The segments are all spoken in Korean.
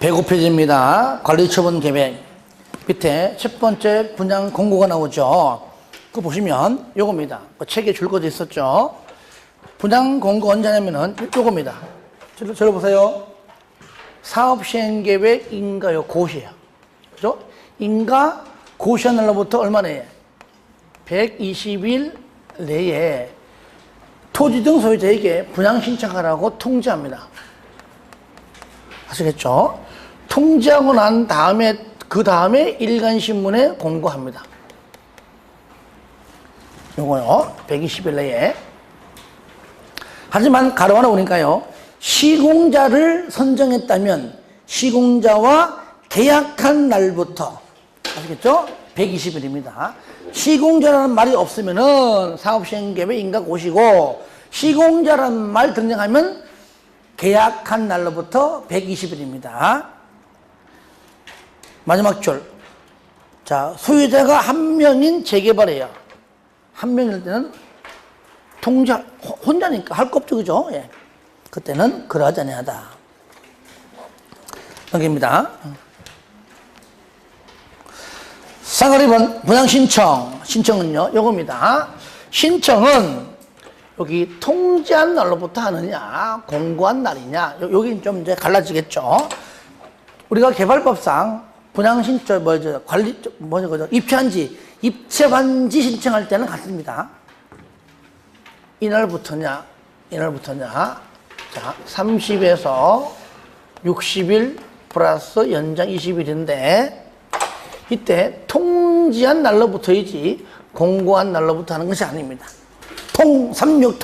105페이지입니다. 관리처분 계획. 밑에 첫 번째 분양 공고가 나오죠. 그거 보시면 요겁니다. 그 책에 줄거져 있었죠. 분양 공고 언제 하냐면은 요겁니다. 저를 보세요. 사업시행계획 인가요 고시예요. 그죠? 인가 고시한 날로부터 얼마 내에? 120일 내에 토지 등 소유자에게 분양 신청하라고 통지합니다. 아시겠죠? 통지하고 난 다음에 그 다음에 일간신문에 공고합니다. 요거요. 120일 내에. 하지만 가로 하나 오니까요. 시공자를 선정했다면 시공자와 계약한 날부터 아시겠죠? 120일입니다. 시공자라는 말이 없으면은 사업시행계획 인가 고시고 시공자라는 말 등장하면 계약한 날로부터 120일입니다. 마지막 줄. 자, 소유자가 한 명인 재개발이에요. 한 명일 때는 통지, 혼자니까 할 거 없죠, 그죠? 예. 그때는 그러하지 아니하다. 여기입니다. 상을 2번 분양 신청. 신청은요, 요겁니다. 신청은 여기 통지한 날로부터 하느냐, 공고한 날이냐, 여기 좀 이제 갈라지겠죠. 우리가 개발법상 분양 신청, 입체 반지 신청할 때는 같습니다. 이날부터냐. 자, 30에서 60일 플러스 연장 20일인데, 이때 통지한 날로부터이지 공고한 날로부터 하는 것이 아닙니다. 통삼육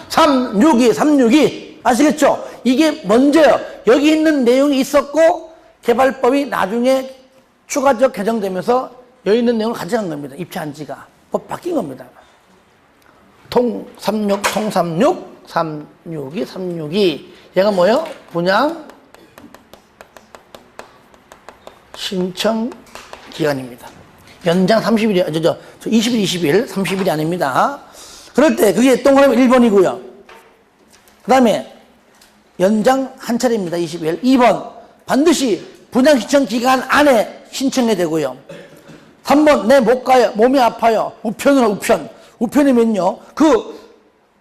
362 아시겠죠? 이게 먼저요. 여기 있는 내용이 있었고 개발법이 나중에 추가적 개정되면서 여기 있는 내용을 가져간 겁니다. 입체한지가 법 바뀐 겁니다. 통삼육 362 얘가 뭐예요? 분양 신청 기간입니다. 연장 30일이 20일 30일이 아닙니다. 그럴 때 그게 동그라미 1번이고요. 그 다음에 연장 한 차례입니다. 20일. 2번 반드시 분양 신청 기간 안에 신청해야 되고요. 3번 내 못 가요. 몸이 아파요. 우편이면요. 그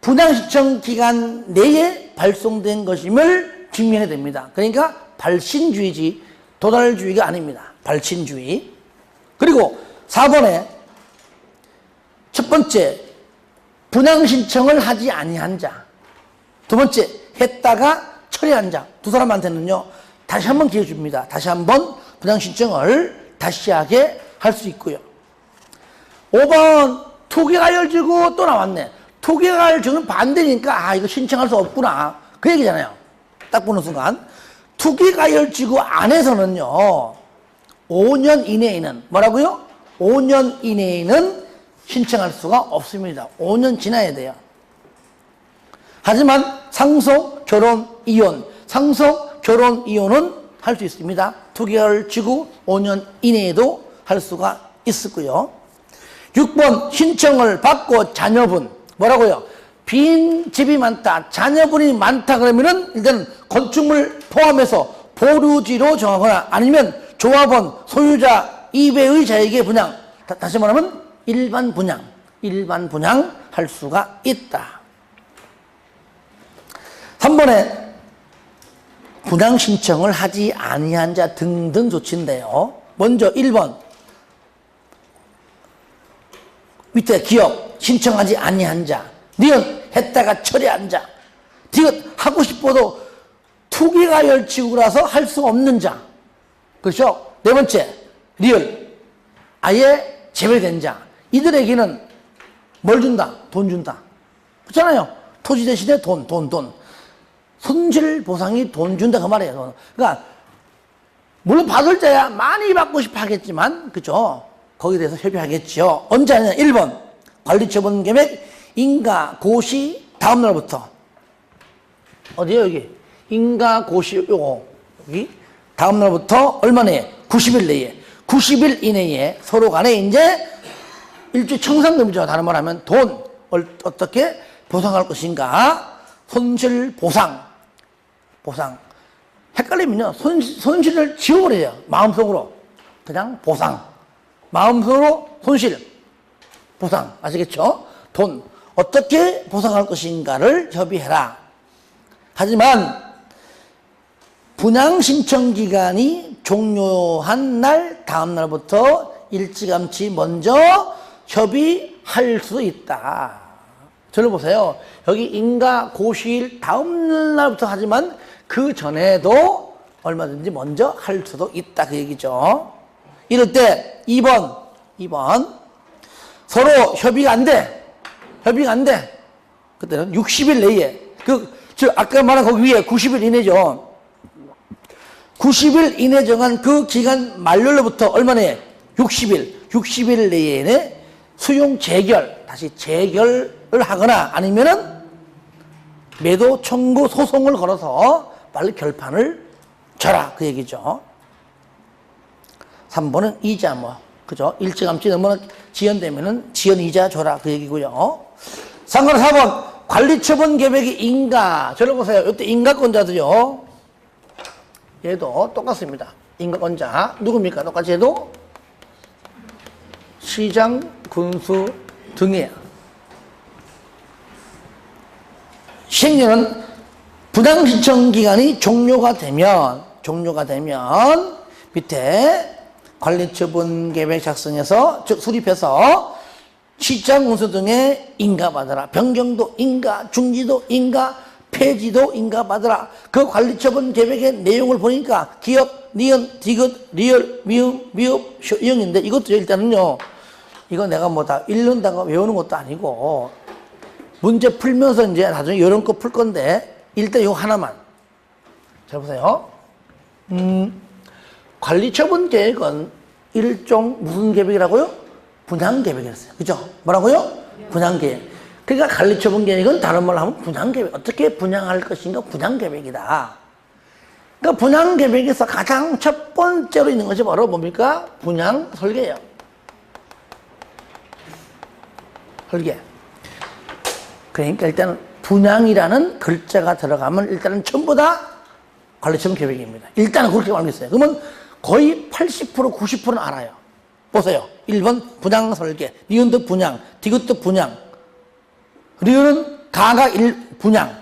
분양 신청 기간 내에 발송된 것임을 증명해야 됩니다. 그러니까 발신주의지 도달주의가 아닙니다. 발신주의. 그리고 4번에 첫 번째 분양 신청을 하지 아니한 자, 두 번째 했다가 철회한 자, 두 사람한테는요 다시 한번 기회 줍니다. 다시 한번 분양 신청을 다시 하게 할 수 있고요. 5번 투기가열지구 또 나왔네. 투기가열지구는 반대니까 이거 신청할 수 없구나 그 얘기잖아요. 딱 보는 순간 투기가열지구 안에서는요 5년 이내에는 뭐라고요? 5년 이내에는 신청할 수가 없습니다. 5년 지나야 돼요. 하지만 상속, 결혼, 이혼, 상속, 결혼, 이혼은 할 수 있습니다. 투기를 지고 5년 이내에도 할 수가 있었고요. 6번 신청을 받고 자녀분 뭐라고요? 빈 집이 많다, 자녀분이 많다 그러면은 일단 건축물 포함해서 보류지로 정하거나 아니면 조합원, 소유자 이외의 자에게 분양, 다시 말하면 일반 분양 할 수가 있다. 3번에 분양 신청을 하지 아니한 자 등등 조치인데요. 먼저 1번 밑에 기억 신청하지 아니한 자, 니은 했다가 철회한 자, 디귿 하고 싶어도 투기가열지구라서 할 수 없는 자, 그렇죠? 네 번째 리을 아예 제외된 자, 이들에게는 뭘 준다? 돈 준다. 그렇잖아요. 토지 대신에 돈. 손실 보상이 돈 준다 그 말이에요. 그러니까 물론 받을 자야 많이 받고 싶어 하겠지만 그죠? 거기에 대해서 협의하겠죠. 언제 하냐? 1번 관리처분 계획 인가 고시 다음 날부터 어디요? 여기 인가 고시 요거 여기 다음 날부터 얼마 내에? 90일 내에 90일 이내에 서로 간에 이제 일종의 청산금이죠. 다른 말 하면 돈 어떻게 보상할 것인가? 손실 보상 헷갈리면요, 손실을 지워버려요. 마음속으로. 그냥 보상. 마음속으로 손실. 보상. 아시겠죠? 돈. 어떻게 보상할 것인가를 협의해라. 하지만, 분양 신청 기간이 종료한 날, 다음 날부터 일찌감치 먼저 협의할 수 있다. 저를 보세요. 여기 인가 고시일 다음 날부터 하지만 그 전에도 얼마든지 먼저 할 수도 있다. 그 얘기죠. 이럴 때 2번 서로 협의가 안 돼. 그때는 60일 내에 아까 말한 거기 위에 90일 이내죠. 90일 이내 정한 그 기간 만료로부터 얼마나 60일 내에 수용 다시 재결을 하거나 아니면은 매도 청구 소송을 걸어서 빨리 결판을 줘라. 그 얘기죠. 3번은 이자 그죠? 일찌감치 너무 지연되면은 지연 이자 줘라. 그 얘기고요. 상관 4번 관리처분 계획의 인가. 저를 보세요. 이때 인가권자도요. 얘도 똑같습니다. 인가권자 누굽니까? 똑같이 해도 시장, 군수 등이에요. 시행령은 분양 신청 기간이 종료가 되면 밑에 관리처분 계획 작성해서 즉 수립해서 시장, 군수 등에 인가받아라. 변경도 인가, 중지도 인가, 폐지도 인가받아라. 그 관리처분 계획의 내용을 보니까 기업, 니은, 디귿, 리을, 미음, 미읍, 이응인데 이것도 일단은요. 이거 내가 다 읽는다고 외우는 것도 아니고 문제 풀면서 이제 나중에 이런 거 풀 건데 일단 이거 하나만. 잘 보세요. 관리처분 계획은 일종 무슨 계획이라고요? 분양 계획이었어요. 그죠? 뭐라고요? 분양 계획. 그러니까 관리처분 계획은 다른 말로 하면 분양 계획. 어떻게 분양할 것인가 분양 계획이다. 그러니까 분양 계획에서 가장 첫 번째로 있는 것이 바로 뭡니까? 분양 설계예요. 설계. 그러니까 일단은 분양이라는 글자가 들어가면 일단은 전부 다 관리처분 계획입니다. 일단은 그렇게 알고 있어요. 그러면 거의 80%, 90%는 알아요. 보세요. 1번 분양 설계, 니은도 분양, 디귿도 분양, 리은은 가가 분양,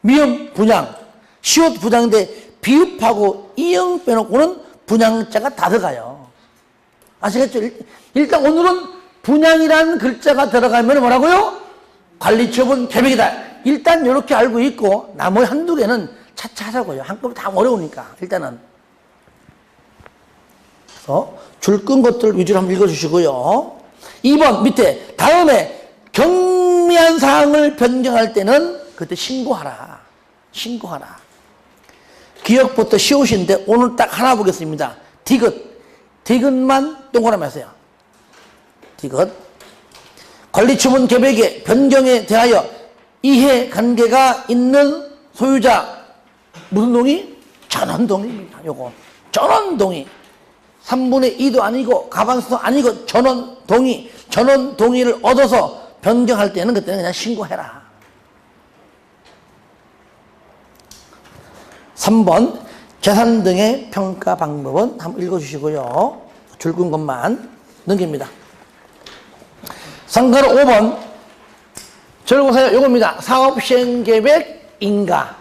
미음 분양, 시옷 분양인데 비읍하고 이응 빼놓고는 분양자가 다 들어가요. 아시겠죠? 일단 오늘은 분양이라는 글자가 들어가면 뭐라고요? 관리처분 계획이다. 일단 이렇게 알고 있고 나머지 한두 개는 차차 하자고요. 한꺼번에 다 어려우니까 일단은. 그래서 줄 끈 것들 위주로 한번 읽어주시고요. 2번 밑에 다음에 경미한 사항을 변경할 때는 그때 신고하라. 기억부터 시옷인데 오늘 딱 하나 보겠습니다. 디귿만 동그라미 하세요. 디귿. 관리처분 계획의 변경에 대하여 이해관계가 있는 소유자 무슨 동의? 전원동의입니다. 요거 전원동의. 3분의 2도 아니고 가반수도 아니고 전원동의를 얻어서 변경할 때는 그때는 그냥 신고해라. 3번 재산 등의 평가 방법은 한번 읽어주시고요. 줄근 것만 넘깁니다. 상가로 5번 저를 보세요. 요겁니다. 사업시행계획 인가.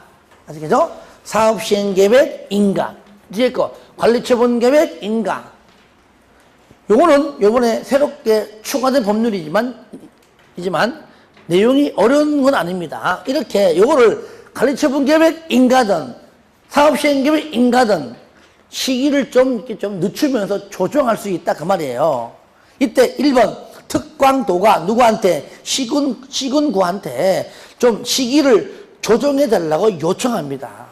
아시겠죠? 사업시행계획 인가. 뒤에 거 관리처분 계획 인가. 요거는 요번에 새롭게 추가된 법률이지만 내용이 어려운 건 아닙니다. 이렇게 요거를 관리처분 계획 인가든 사업시행 계획 인가든 시기를 좀 늦추면서 조정할 수 있다 그 말이에요. 이때 1번 특광도가 누구한테 시군구한테 좀 시기를 조정해 달라고 요청합니다.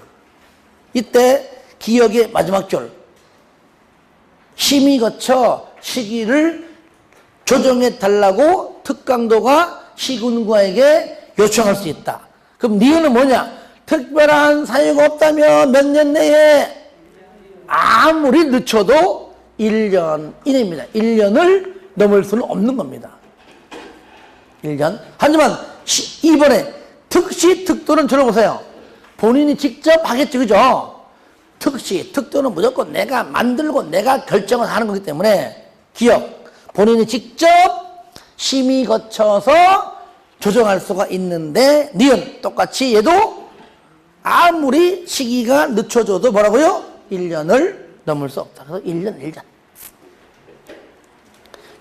이때 기억의 마지막 줄 심의 거쳐 시기를 조정해 달라고 특강도가 시군구에게 요청할 수 있다. 그럼 니은은 뭐냐? 특별한 사유가 없다면 몇 년 내에 아무리 늦춰도 1년 이내입니다. 1년을 넘을 수는 없는 겁니다. 1년. 하지만 이번에 특시 특도는 들어보세요. 본인이 직접 하겠지, 그죠? 특시, 특도는 무조건 내가 만들고 내가 결정을 하는 거기 때문에 기억, 본인이 직접 심의 거쳐서 조정할 수가 있는데 니은 똑같이 얘도 아무리 시기가 늦춰져도 뭐라고요? 1년을 넘을 수 없다. 그래서 1년 1년.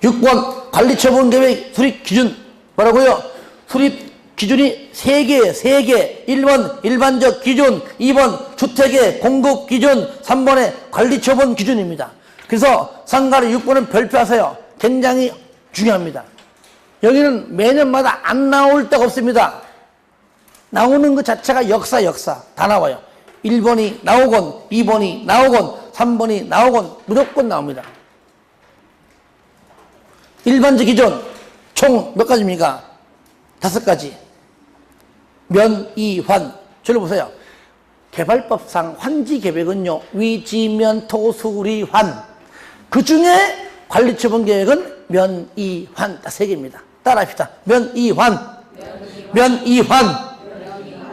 6번 관리처분계획 수립 기준 뭐라고요? 수립 기준이 3개, 3개. 1번 일반적 기준, 2번 주택의 공급 기준, 3번의 관리처분 기준입니다. 그래서 상가를 6번은 별표하세요. 굉장히 중요합니다. 여기는 매년마다 안 나올 데가 없습니다. 나오는 것 자체가 역사 다 나와요. 1번이 나오건 2번이 나오건 3번이 나오건 무조건 나옵니다. 일반적 기준 총 몇 가지입니까? 5가지. 면이환. 저를 보세요. 개발법상 환지 계획은요, 위지면 토수리환. 그 중에 관리처분 계획은 면이환. 딱 3개입니다. 따라합시다. 면이환.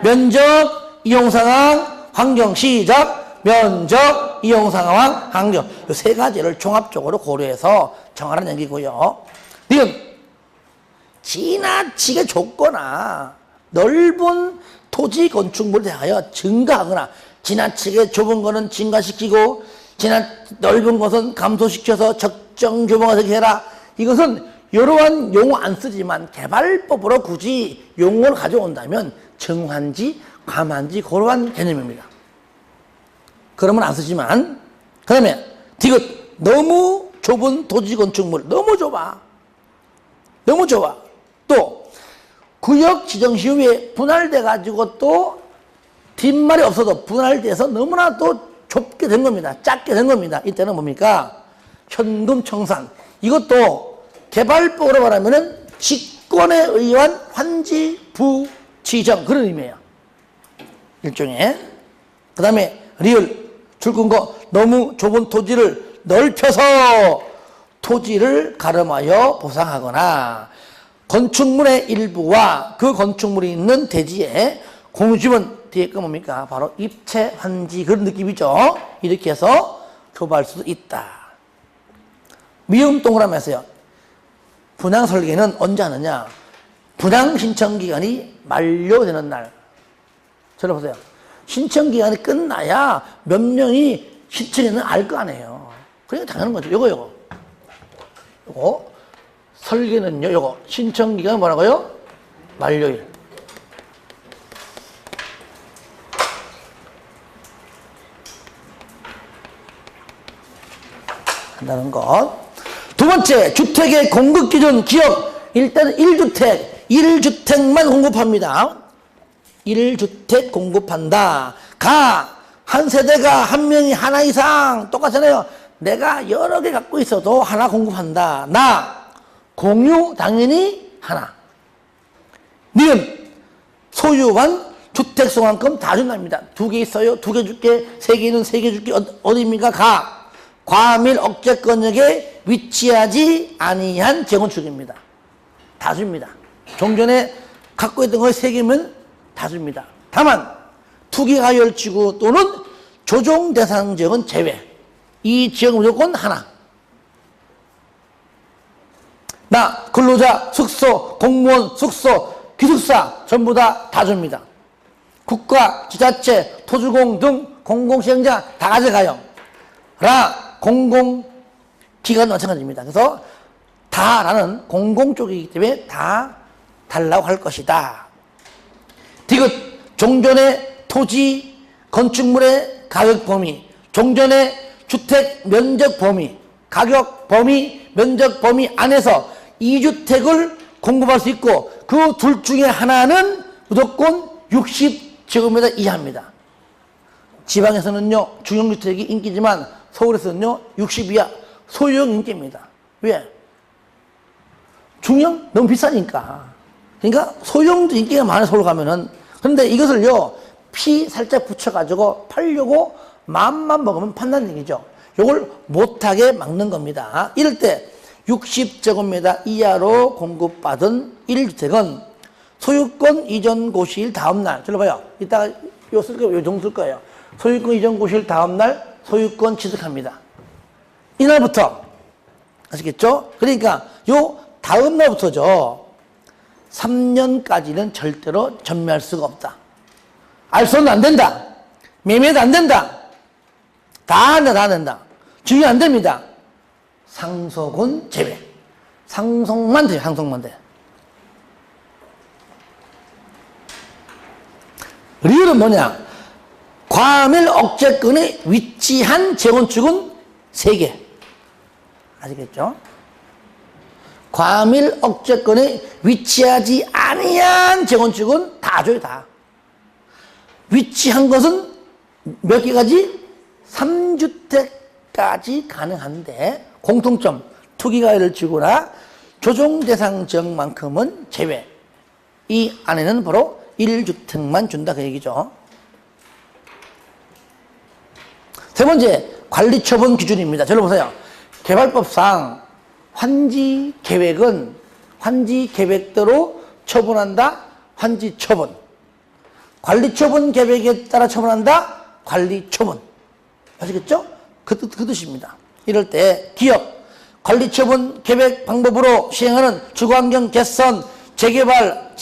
면적, 이용상황, 환경 시작, 면적, 이용상황, 환경. 이 3가지를 종합적으로 고려해서 정하는 얘기고요. 니은 지나치게 좁거나 넓은 토지 건축물에 대하여 증가하거나 지나치게 좁은 거는 증가시키고 넓은 것은 감소시켜서 적정 규모가 되게 해라. 이것은 이러한 용어 안 쓰지만 개발법으로 굳이 용어를 가져온다면 정환지, 감환지 그러한 개념입니다. 그러면 안 쓰지만 그 다음에 디귿 너무 좁은 토지 건축물 너무 좁아. 또 구역 지정 시후에 분할돼 가지고 또 뒷말이 없어도 분할돼서 너무나 또 좁게 된 겁니다. 작게 된 겁니다. 이때는 뭡니까? 현금 청산. 이것도 개발법으로 말하면은 직권에 의한 환지 부지정 그런 의미예요. 일종의. 그 다음에 리을 줄 끈 거 너무 좁은 토지를 넓혀서 토지를 가름하여 보상하거나 건축물의 일부와 그 건축물이 있는 대지에 공유지면 뒤에 거 뭡니까? 바로 입체 환지 그런 느낌이죠. 이렇게 해서 교부할 수도 있다. 미음 동그라미에서요. 분양 설계는 언제 하느냐? 분양 신청 기간이 만료되는 날. 저를 보세요. 신청 기간이 끝나야 몇 명이 신청했는지 알 거 아니에요. 그러니까 당연한 거죠. 요거. 설계는요, 요거. 신청 기간 뭐라고요? 만료일. 한다는 것. 두 번째, 주택의 공급 기준 기억. 일단은 1주택만 공급합니다. 1주택 공급한다. 한 세대가 한 명이 하나 이상 똑같잖아요. 내가 여러 개 갖고 있어도 하나 공급한다. 공유 당연히 하나. 니은 소유한 주택송환금 다 준답니다. 2개 있어요. 2개 줄게. 3개는 3개 줄게. 어디입니까? 과밀 억제권역에 위치하지 아니한 재건축입니다. 다 줍니다. 종전에 갖고 있던 거에 3개면 다 줍니다. 다만 투기가열지구 또는 조정 대상 지역은 제외. 이 지역은 무조건 하나. 근로자 숙소, 공무원 숙소, 기숙사 전부 다 줍니다. 국가, 지자체, 토주공 등 공공시행자 다 가져가요. 공공기관 마찬가지입니다. 그래서 다라는 공공 쪽이기 때문에 다 달라고 할 것이다. 디귿 종전의 토지 건축물의 가격 범위, 종전의 주택 면적 범위, 가격 범위, 면적 범위 안에서 2주택을 공급할 수 있고 그 둘 중에 하나는 무조건 60제곱미터 이하입니다. 지방에서는요 중형주택이 인기지만 서울에서는요 60 이하 소형 인기입니다. 왜? 중형 너무 비싸니까. 그러니까 소형도 인기가 많은 서울 가면은. 그런데 이것을요 피 살짝 붙여가지고 팔려고 마음만 먹으면 판다는 얘기죠. 이걸 못하게 막는 겁니다. 이럴 때 60제곱미터 이하로 공급받은 1주택은 소유권 이전 고시일 다음날, 들어봐요. 이따가 요 정도 쓸 거예요. 소유권 이전 고시일 다음날 소유권 취득합니다. 이날부터 아시겠죠? 그러니까 요 다음날부터죠. 3년까지는 절대로 전매할 수가 없다. 알선도 안 된다. 매매도 안 된다. 다 안 된다. 증여 안 됩니다. 상속은 제외. 상속만 돼요. 상속만 돼. 리을은 뭐냐? 과밀 억제권에 위치한 재건축은 3개. 아시겠죠? 과밀 억제권에 위치하지 아니한 재건축은 다 줘요, 다. 위치한 것은 몇 개까지? 3주택까지 가능한데, 공통점, 투기가액을 주거나 조정 대상 지역만큼은 제외. 이 안에는 바로 1주택만 준다, 그 얘기죠. 세 번째, 관리처분 기준입니다. 저를 보세요. 개발법상 환지 계획은 환지 계획대로 처분한다. 환지 처분. 관리처분 계획에 따라 처분한다. 관리처분. 아시겠죠? 그 뜻입니다. 이럴 때 기업 관리처분 계획 방법으로 시행하는 주거환경 개선, 재개발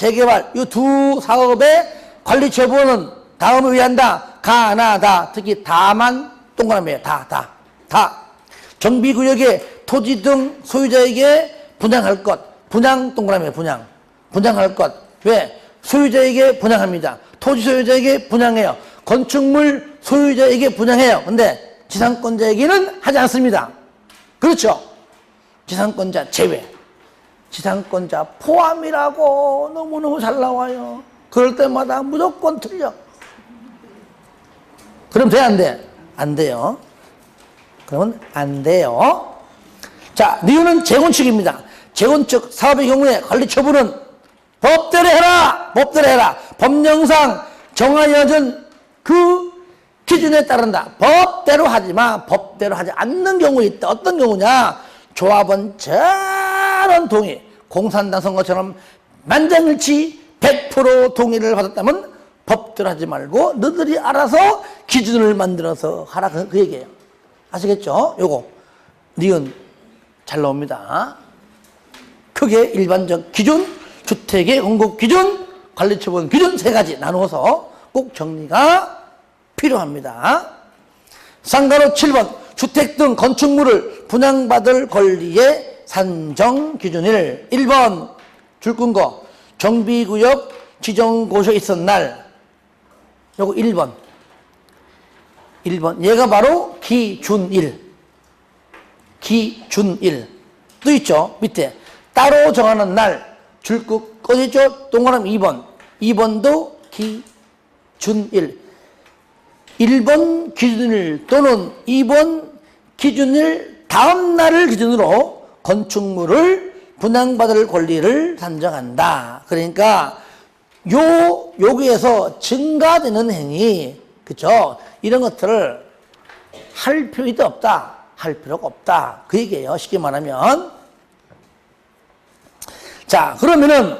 이 두 사업의 관리처분은 다음에 의한다. 가나다. 특히 다만 동그라미에요. 다. 정비구역의 토지 등 소유자에게 분양할 것. 분양 동그라미에요. 분양할 것. 왜? 소유자에게 분양합니다. 토지 소유자에게 분양해요. 건축물 소유자에게 분양해요. 근데 지상권자에게는 하지 않습니다. 그렇죠? 지상권자 제외. 지상권자 포함이라고 너무너무 잘 나와요. 그럴 때마다 무조건 틀려. 그럼 돼, 안 돼? 안 돼요. 그러면 안 돼요. 자, 이유는 재건축입니다. 재건축 사업의 경우에 관리처분은 법대로 해라! 법령상 정하여진 그 기준에 따른다. 법대로 하지 마. 법대로 하지 않는 경우 있다. 어떤 경우냐? 조합원 전원 동의. 공산당 선거처럼 만장일치 100% 동의를 받았다면 법대로 하지 말고 너희들이 알아서 기준을 만들어서 하라. 그 얘기예요. 아시겠죠? 요거. 니은 잘 나옵니다. 크게 일반적 기준, 주택의 공급 기준, 관리처분 기준 3가지 나누어서 꼭 정리가 필요합니다. 상가로 7번 주택 등 건축물을 분양받을 권리의 산정 기준일 1번 줄끈 거 정비구역 지정고시에 있었던 날 요거 1번 얘가 바로 기준일 또 있죠 밑에 따로 정하는 날 줄끝 꺼지죠 동그라미 2번도 기준일 1번 기준일 또는 2번 기준일 다음 날을 기준으로 건축물을 분양받을 권리를 산정한다. 그러니까 여기에서 증가되는 행위, 그쵸? 이런 것들을 할 필요도 없다. 할 필요가 없다. 그 얘기예요. 쉽게 말하면. 자, 그러면은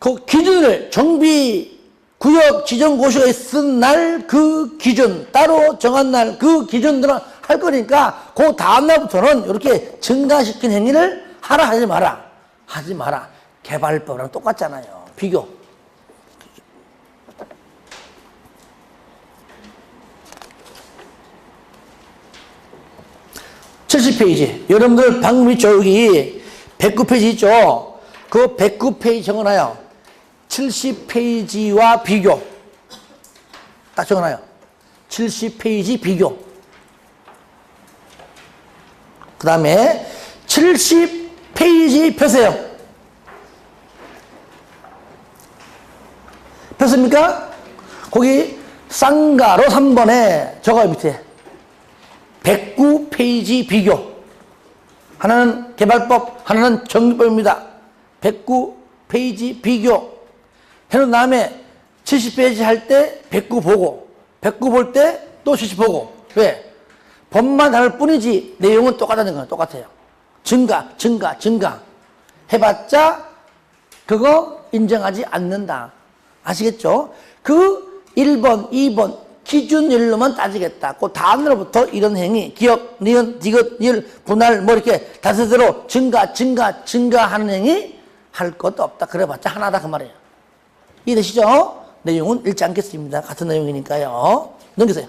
그 기준을 정비구역 지정고시가 있은 날 그 기준, 따로 정한 날 그 기준들은 할 거니까 그 다음 날부터는 이렇게 증가시킨 행위를 하라 하지 마라. 개발법이랑 똑같잖아요. 비교. (70페이지) 여러분들 방금 있죠 여기 109페이지 있죠 그 109페이지 적어놔요 70페이지와 비교 딱 적어놔요 70페이지 비교 그 다음에 70페이지 펴세요. 폈습니까? 거기 쌍가로 3번에 저거 밑에 109페이지 비교. 하나는 개발법, 하나는 정비법입니다. 109페이지 비교. 해놓은 다음에 70페이지 할 때 109 보고, 109 볼 때 또 70 보고. 왜? 법만 다를 뿐이지 내용은 똑같다는 거예요. 똑같아요. 증가. 해봤자 그거 인정하지 않는다. 아시겠죠? 그 1번, 2번 기준일로만 따지겠다. 그 다음날부터 이런 행위, 기억, 니은, 디귿, 일, 분할, 뭐 이렇게 다섯으로 증가하는 행위 할 것도 없다. 그래봤자 하나다 그 말이에요. 이해되시죠? 내용은 읽지 않겠습니다. 같은 내용이니까요. 넘기세요.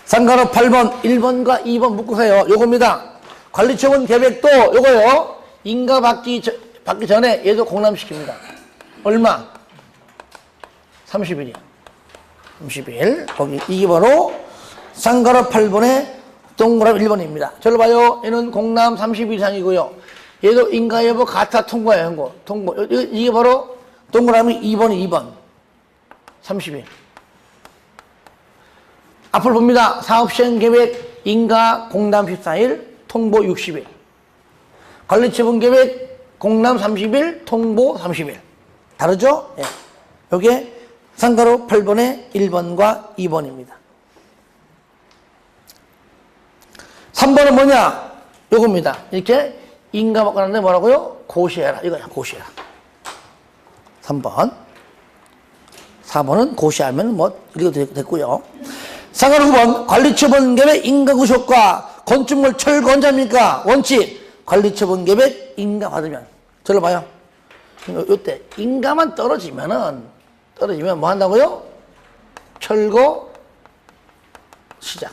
상가로 8번, 1번과 2번 묶으세요. 요겁니다. 관리처분 계획도 요거요. 인가 받기 전에 얘도 공람시킵니다. 얼마? 30일이요. 30일. 거기 이게 바로 상가로 8번에 동그라미 1번입니다. 저를 봐요. 얘는 공람 30일 이상이고요. 얘도 인가 여부 가타 통보예요. 통보. 이게 바로 동그라미 2번이 2번. 30일. 앞을 봅니다. 사업시행 계획, 인가 공람 14일, 통보 60일. 관리처분 계획, 공람 30일, 통보 30일. 다르죠? 예. 요게 상가로 8번에 1번과 2번입니다. 3번은 뭐냐? 요겁니다. 이렇게 인가 받고 나는데 뭐라고요? 고시해라. 이거야, 고시해라. 3번. 4번은 고시하면 뭐, 이렇게 됐고요. 상가로 9번, 관리처분 계획, 인가 구속과 건축물 철거 원자입니까? 원칙. 관리처분 계획, 인가 받으면. 저를 봐요. 요때, 인가만 떨어지면 뭐 한다고요? 철거 시작.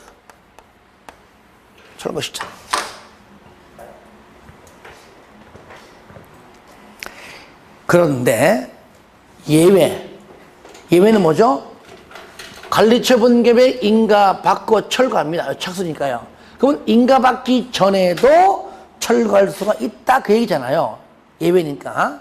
철거 시작. 그런데 예외는 뭐죠? 관리처분 계획 인가 받고 철거합니다. 착수니까요. 그러면 인가 받기 전에도 철거할 수가 있다 그 얘기잖아요. 예외니까.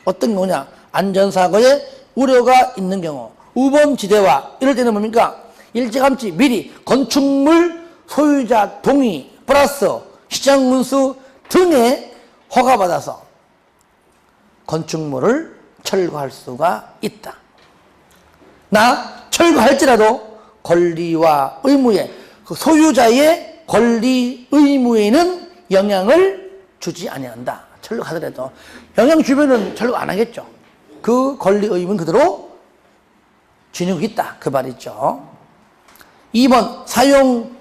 어떤 거냐? 안전사고에 우려가 있는 경우, 우범지대와 이럴 때는 뭡니까? 일찌감치 미리 건축물 소유자 동의 플러스 시장군수 등의 허가받아서 건축물을 철거할 수가 있다. 철거할지라도 권리와 의무에, 그 소유자의 권리 의무에는 영향을 주지 아니한다. 철거하더라도 영향 주면은 철거 안 하겠죠. 그 권리 의무는 그대로 지니고 있다. 그 말이죠. 2번 사용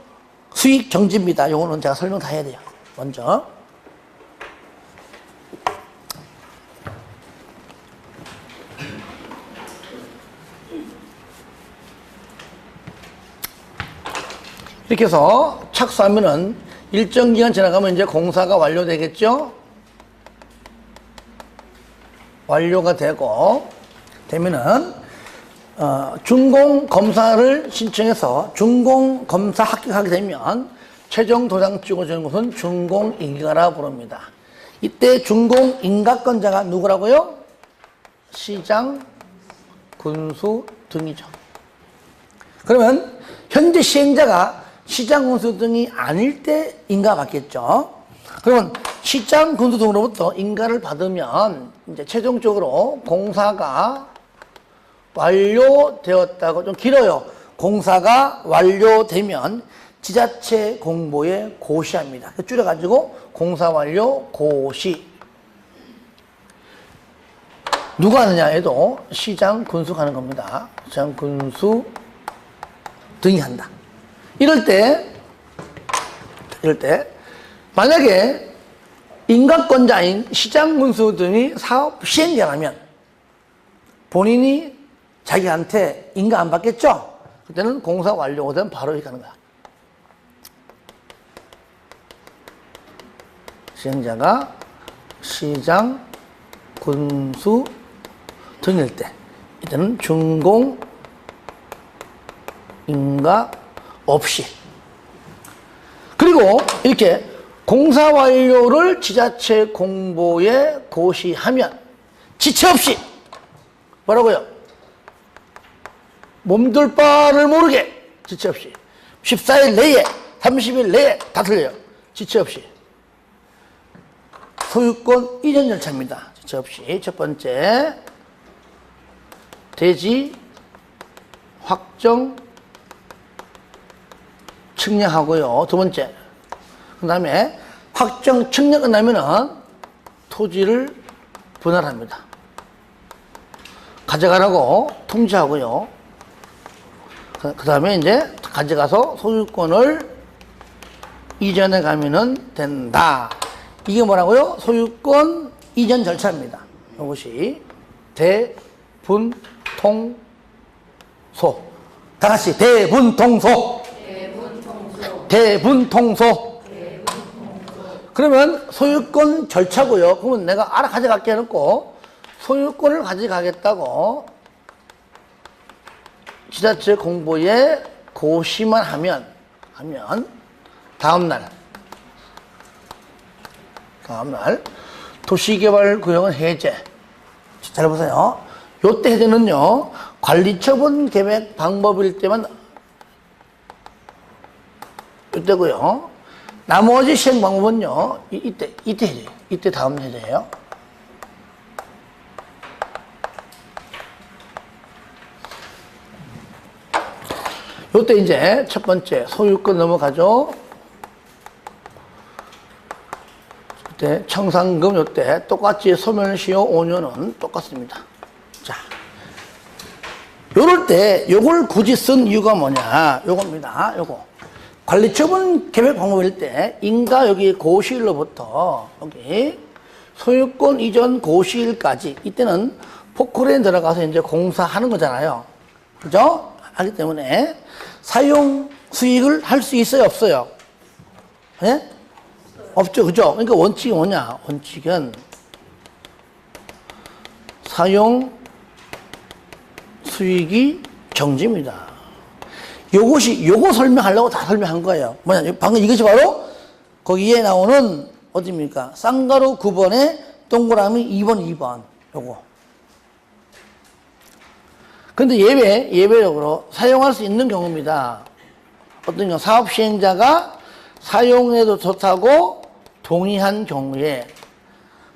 수익 정지입니다. 요거는 제가 설명 다 해야 돼요. 먼저 이렇게 해서 착수하면은 일정 기간 지나가면 이제 공사가 완료되겠죠? 완료가 되면은 준공 검사를 신청해서 준공 검사 합격하게 되면 최종 도장 찍어주는 것은 준공 인가라 부릅니다. 이때 준공 인가권자가 누구라고요? 시장, 군수 등이죠. 그러면 현재 시행자가 시장, 군수 등이 아닐 때 인가 받겠죠. 그러면 시장, 군수 등으로부터 인가를 받으면 이제 최종적으로 공사가 완료되었다고, 좀 길어요. 공사가 완료되면 지자체 공보에 고시합니다. 줄여가지고 공사 완료 고시. 누가 하느냐 해도 시장, 군수가 하는 겁니다. 시장, 군수 등이 한다. 이럴 때 만약에 인가권자인 시장, 군수 등이 사업 시행자라면 본인이 자기한테 인가 안 받겠죠? 그때는 공사 완료가 되면 바로 이렇게 하는 거야. 시행자가 시장, 군수 등일 때 이때는 준공 인가 없이, 그리고 이렇게 공사 완료를 지자체 공보에 고시하면 지체 없이, 뭐라고요? 몸둘 바를 모르게 지체 없이 14일 내에 30일 내에 다 틀려요. 지체 없이 소유권 이전 절차입니다. 지체 없이. 첫 번째 대지 확정 측량하고요. 두 번째, 그 다음에 확정 측량 끝나면은 토지를 분할합니다. 가져가라고 통지하고요. 그 다음에 이제 가져가서 소유권을 이전해 가면은 된다. 이게 뭐라고요? 소유권 이전 절차입니다. 이것이 대분통소. 다 같이 대분통소. 대분통소. 그러면 소유권 절차고요. 그러면 내가 알아 가져갈게 해놓고 소유권을 가져가겠다고 지자체 공보에 고시만 하면 다음날 도시개발구역은 해제. 잘 보세요. 요때 해제는요, 관리처분 계획 방법일 때만 이때고요. 나머지 시행 방법은요, 이때 해제. 이때 다음 해제예요. 요때 이제 첫 번째 소유권 넘어가죠. 이때 청산금 요때 똑같이 소멸시효 5년은 똑같습니다. 자, 요럴 때 요걸 굳이 쓴 이유가 뭐냐? 요겁니다. 요거. 관리처분 계획 방법일 때 인가 여기 고시일로부터 여기 소유권 이전 고시일까지 이때는 포크레인 들어가서 이제 공사하는 거잖아요. 그죠? 하기 때문에 사용 수익을 할 수 있어요, 없어요? 예? 없죠, 그죠? 그러니까 원칙이 뭐냐? 원칙은 사용 수익이 정지입니다. 요거 설명하려고 다 설명한 거예요. 뭐냐? 방금 이것이 바로 거기에 나오는 어디입니까? 쌍가루 9번에 동그라미 2번. 요거. 근데 예외적으로 사용할 수 있는 경우입니다. 어떤 경우 사업 시행자가 사용해도 좋다고 동의한 경우에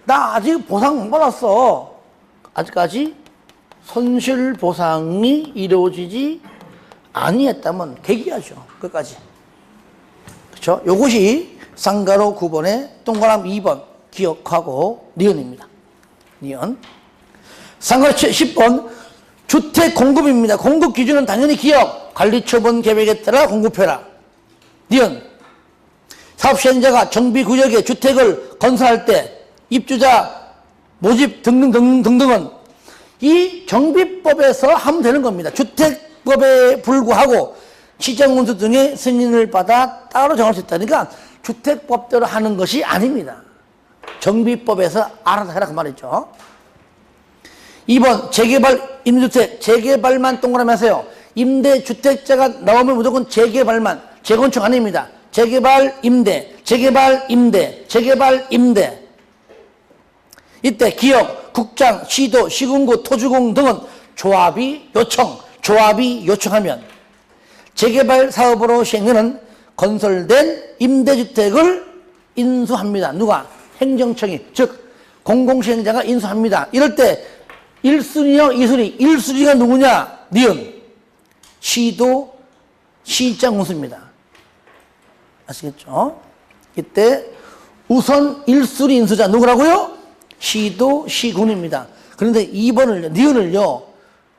나 아직 보상 못 받았어. 아직까지 손실 보상이 이루어지지 아니했다면 개기하죠. 끝까지. 그렇죠? 요것이 쌍가루 9번에 동그라미 2번 기억하고 니은입니다. 니은. 쌍가루 10번 주택 공급입니다. 공급 기준은 당연히 기업 관리처분 계획에 따라 공급해라. 니은. 사업 시행자가 정비 구역에 주택을 건설할 때 입주자 모집 등등은 이 정비법에서 하면 되는 겁니다. 주택법에 불구하고 시장운수 등의 승인을 받아 따로 정할 수 있다. 그러니까 주택법대로 하는 것이 아닙니다. 정비법에서 알아서 해라 그 말이죠. 2번 재개발 임대주택 재개발만 동그라미 하세요. 임대주택자가 나오면 무조건 재개발만, 재건축 아닙니다. 재개발 임대, 재개발 임대, 재개발 임대. 이때 기업, 국장, 시도, 시군구, 토주공 등은 조합이 요청하면 재개발 사업으로 시행되는 건설된 임대주택을 인수합니다. 누가? 행정청이, 즉 공공시행자가 인수합니다. 이럴 때 1순위요, 2순위. 1순위가 누구냐? 니은. 시도, 시장 운수입니다. 아시겠죠? 이때 우선 1순위 인수자 누구라고요? 시도, 시군입니다. 그런데 2번을, 니은을요,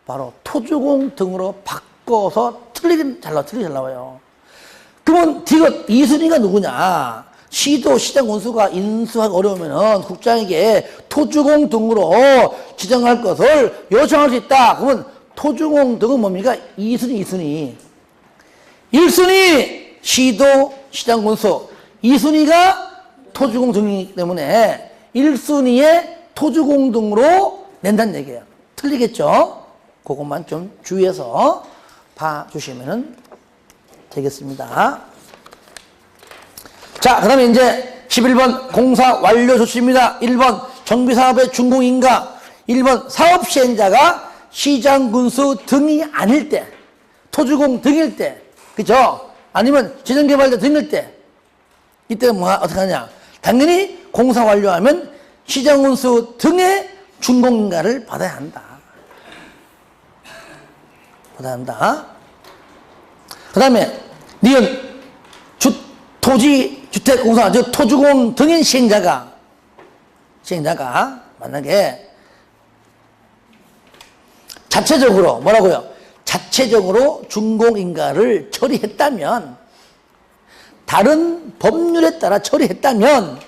바로 토주공 등으로 바꿔서 틀리게 잘 나와요. 그러면 디귿 2순위가 누구냐? 시도, 시장 운수가 인수하기 어려우면은 국장에게 토주공 등으로 지정할 것을 요청할 수 있다. 그러면 토주공 등은 뭡니까? 2순위. 1순위 시도, 시장 운수. 2순위가 토주공 등이기 때문에 1순위에 토주공 등으로 낸다는 얘기예요. 틀리겠죠? 그것만 좀 주의해서 봐주시면 되겠습니다. 자, 그 다음에 이제 11번 공사 완료 조치입니다. 1번 정비사업의 준공인가. 1번 사업 시행자가 시장 군수 등이 아닐 때, 토주공 등일 때, 그죠? 아니면 지정개발자 등일 때, 이때 뭐 어떻게 하냐? 당연히 공사 완료하면 시장 군수 등의 준공인가를 받아야 한다. 그 다음에 니은 토지 주택공사, 즉 토주공 등인 시행자가 만약에 자체적으로 뭐라고요? 자체적으로 준공인가를 처리했다면, 다른 법률에 따라 처리했다면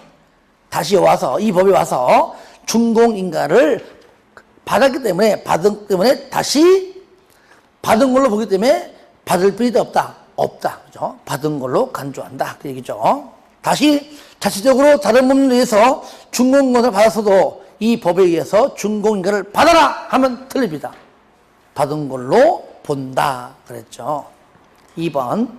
다시 와서 이 법에 와서 준공인가를 받았기 때문에 다시 받은 걸로 보기 때문에 받을 필요도 없다. 그죠? 받은 걸로 간주한다. 그 얘기죠. 다시 자체적으로 다른 법률에 의해서 준공인가를 받았어도 이 법에 의해서 준공인가를 받아라 하면 틀립니다. 받은 걸로 본다 그랬죠. 2번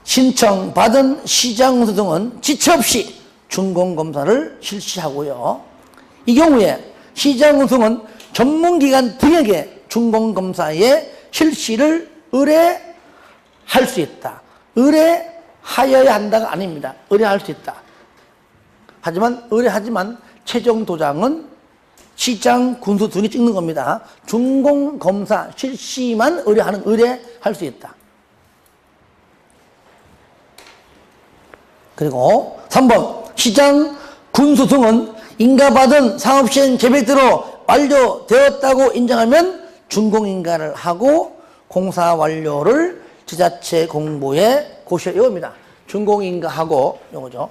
신청받은 시장운수 등은 지체 없이 준공검사를 실시하고요. 이 경우에 시장운수는 전문기관 등에게 준공검사의 실시를 의뢰할 수 있다. 의뢰하여야 한다가 아닙니다. 의뢰할 수 있다. 하지만 최종 도장은 시장, 군수 등이 찍는 겁니다. 준공검사 실시만 의뢰할 수 있다. 그리고 3번 시장, 군수 등은 인가받은 상업시행 계획대로 완료되었다고 인정하면 준공인가를 하고 공사 완료를 지자체 공보에 고시해. 이겁니다. 준공인가하고 요거죠.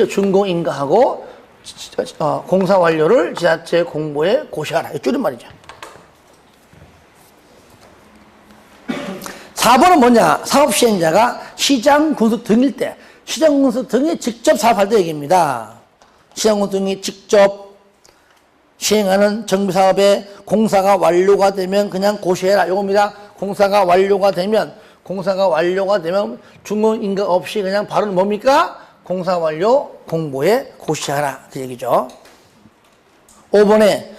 준공인가하고 공사 완료를 지자체 공보에 고시하라. 이 줄임말이죠. 4번은 뭐냐? 사업시행자가 시장, 군수 등일 때, 시장, 군수 등이 직접 사업할 때 얘기입니다. 시장, 군수 등이 직접 시행하는 정비사업에 공사가 완료가 되면 그냥 고시해라. 이겁니다. 공사가 완료가 되면 준공인가 없이 그냥 바로 뭡니까? 공사 완료 공보에 고시하라. 그 얘기죠. 5번에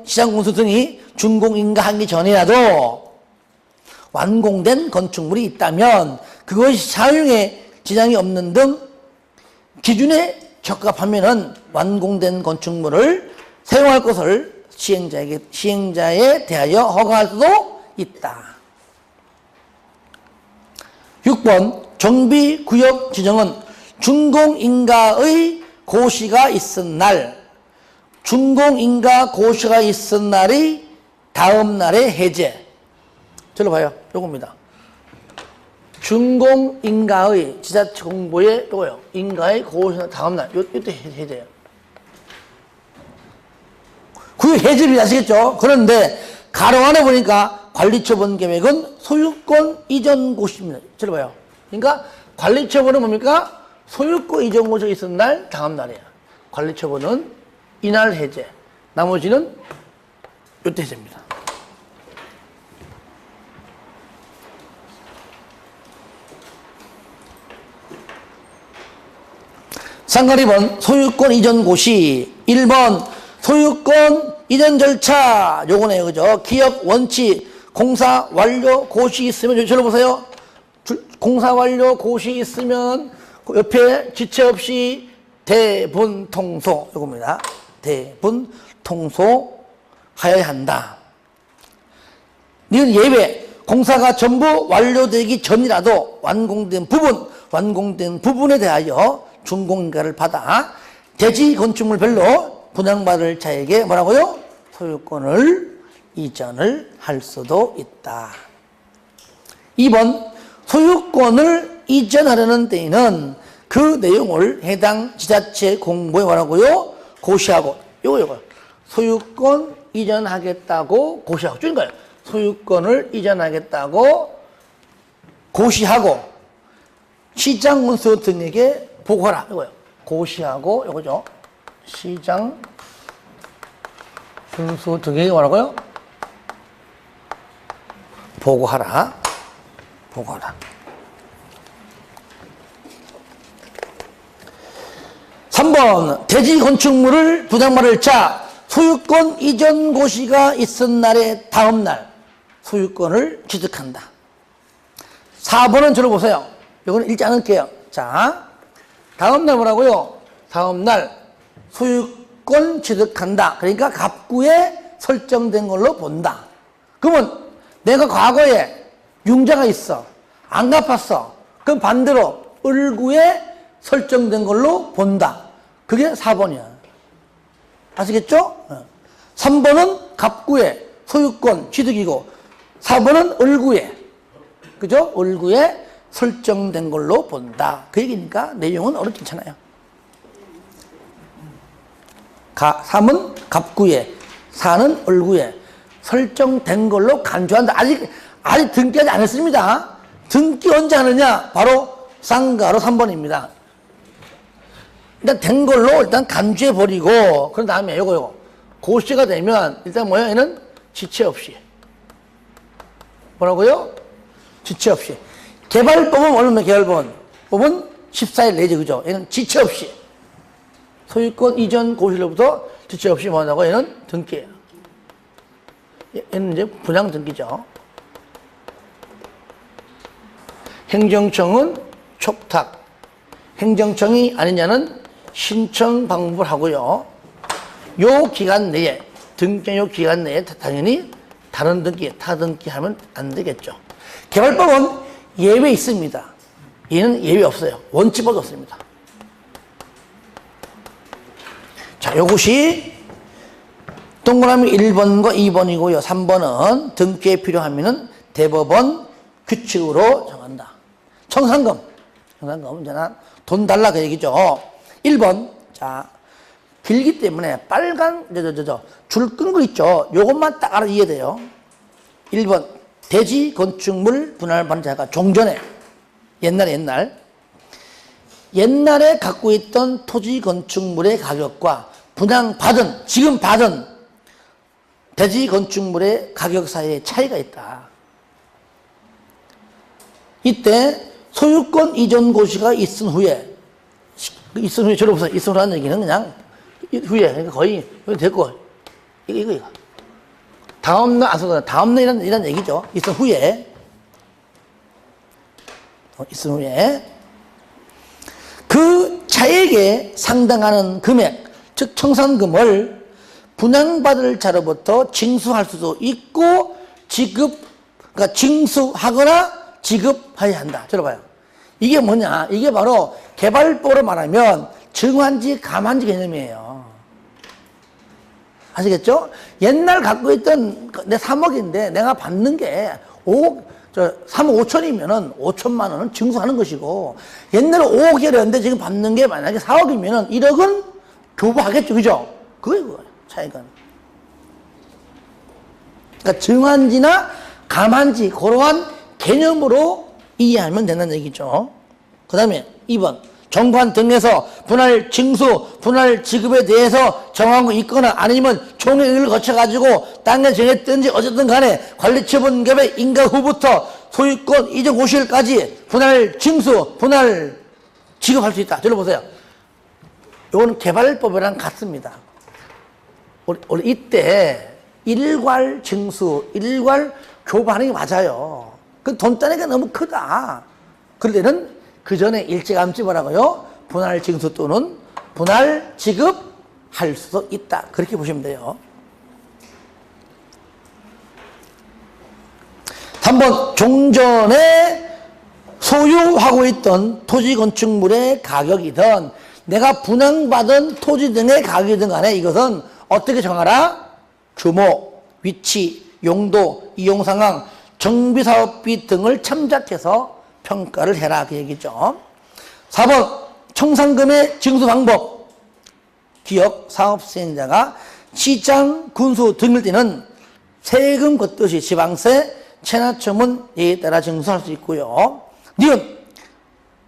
시장, 군수 등이 준공인가하기 전이라도 완공된 건축물이 있다면 그것이 사용에 지장이 없는 등 기준에 적합하면은 완공된 건축물을 사용할 것을 시행자에 대하여 허가할 수도 있다. 6번 정비구역 지정은 준공인가의 고시가 있은 날, 준공인가 고시가 있은 날이 다음 날의 해제. 저로 봐요. 요겁니다. 준공인가의 지자체 공보에 요거요. 인가의 고시는 다음 날. 이때 해제예요. 구역 해제를 아시겠죠? 그런데 가로 안에 보니까 관리처분 계획은 소유권 이전 고시입니다. 저로 봐요. 그러니까 관리처분은 뭡니까? 소유권 이전 고시가 있은 날 다음 날이에요. 관리처분은 이날 해제. 나머지는 이때 해제입니다. 상관 2번 소유권 이전 고시. 1번 소유권 이전 절차. 요거네요. 그죠? 기업 원칙. 공사 완료 고시 있으면 저로 보세요. 공사 완료 고시 있으면 옆에 지체 없이 대분 통소. 요겁니다. 대분 통소하여야 한다. 이건 예외. 공사가 전부 완료되기 전이라도 완공된 부분에 대하여 준공인가를 받아 대지 건축물별로 분양받을 자에게 뭐라고요? 소유권을 이전을 할 수도 있다. 2번 소유권을 이전하려는 때에는 그 내용을 해당 지자체 공보에 뭐라고요? 고시하고 요거 소유권 이전하겠다고 고시하고 줄인 거예요. 소유권을 이전하겠다고 고시하고 시장 군수 등에게 보고하라. 이거요. 고시하고 이거죠. 시장 군수 등에게 뭐라고요? 보고하라. 3번 대지 건축물을 분양받을 자 소유권 이전 고시가 있은 날의 다음 날 소유권을 취득한다. 4번은 저를 보세요. 이거는 읽지 않을게요. 자, 다음 날 뭐라고요? 다음 날 소유권 취득한다. 그러니까 갑구에 설정된 걸로 본다. 그러면 내가 과거에 융자가 있어. 안 갚았어. 그럼 반대로 을구에 설정된 걸로 본다. 그게 4번이야. 아시겠죠? 3번은 갑구에 소유권 취득이고 4번은 을구에, 그죠? 을구에 설정된 걸로 본다. 그 얘기니까 내용은 어렵지 않잖아요. 3은 갑구에, 4는 을구에 설정된 걸로 간주한다. 아직 등기하지 않았습니다. 등기 언제 하느냐? 바로 쌍가로 3번입니다. 일단 된 걸로 일단 간주해 버리고, 그런 다음에 요거 고시가 되면 일단 뭐야? 얘는 지체 없이. 뭐라고요? 지체 없이. 개발법은 얼마나 개발법은 14일 내지, 그죠? 얘는 지체 없이. 소유권 이전 고시로부터 지체 없이 뭐하고 얘는 등기예요. 얘는 이제 분양 등기죠. 행정청은 촉탁. 행정청이 아니냐는 신청 방법을 하고요. 요 기간 내에, 등기요 기간 내에 당연히 다른 등기, 타 등기하면 안 되겠죠. 개발법은 예외 있습니다. 얘는 예외 없어요. 원칙밖에 없습니다. 자, 요것이 동그라미 1번과 2번이고요. 3번은 등기에 필요하면은 대법원 규칙으로 정한다. 청산금. 이제 돈 달라 그 얘기죠. 1번. 자, 길기 때문에 빨간, 줄 끈 거 있죠. 요것만 딱 알아 이해돼요. 1번. 대지 건축물 분할받는 자가 종전에, 옛날에 갖고 있던 토지 건축물의 가격과 분양받은, 지금 받은 대지 건축물의 가격 사이에 차이가 있다. 이때 소유권 이전 고시가 있은 후에 저로 보세요. 있은 후라는 얘기는 그냥 후에, 그러니까 거의 됐고, 이거. 다음날, 다음날 이란 얘기죠. 있은 후에. 있은 후에. 그 차액에 상당하는 금액, 즉 청산금을 분양받을 자로부터 징수할 수도 있고, 그러니까 징수하거나 지급해야 한다. 들어봐요. 이게 뭐냐? 이게 바로 개발법으로 말하면 증환지, 감환지 개념이에요. 아시겠죠? 옛날 갖고 있던 내 3억인데 내가 받는 게 3억 5천이면은 5천만 원은 징수하는 것이고, 옛날에 5억이었는데 지금 받는 게 만약에 4억이면은 1억은 교부하겠죠. 그죠? 그거예요. 차이가. 그러니까 증환지나 감환지, 그러한 개념으로 이해하면 된다는 얘기죠. 그 다음에 2번. 정관 등에서 분할 징수, 분할 지급에 대해서 정한 거 있거나 아니면 총회의를 거쳐가지고 땅에 정했든지 어쨌든 간에 관리처분급의 인가 후부터 소유권 이전 고시일까지 분할 징수, 분할 지급할 수 있다. 들어보세요. 이거는 개발법이랑 같습니다. 우리 이때 일괄 징수, 일괄 교부하는 게 맞아요. 그 돈 따내기가 너무 크다. 그럴 때는 그 전에 일찌감치 뭐라고요? 분할 징수 또는 분할 지급할 수도 있다. 그렇게 보시면 돼요. 3번. 종전에 소유하고 있던 토지 건축물의 가격이든 내가 분양받은 토지 등의 가격이든 간에 이것은 어떻게 정하라? 규모, 위치, 용도, 이용 상황, 정비사업비 등을 참작해서 평가를 해라. 그 얘기죠. 4번. 청산금의 징수 방법. 기업, 사업 수행자가 시장, 군수 등일 때는 세금 걷듯이 지방세, 체납처분 예에 따라 징수할 수 있고요. 니은.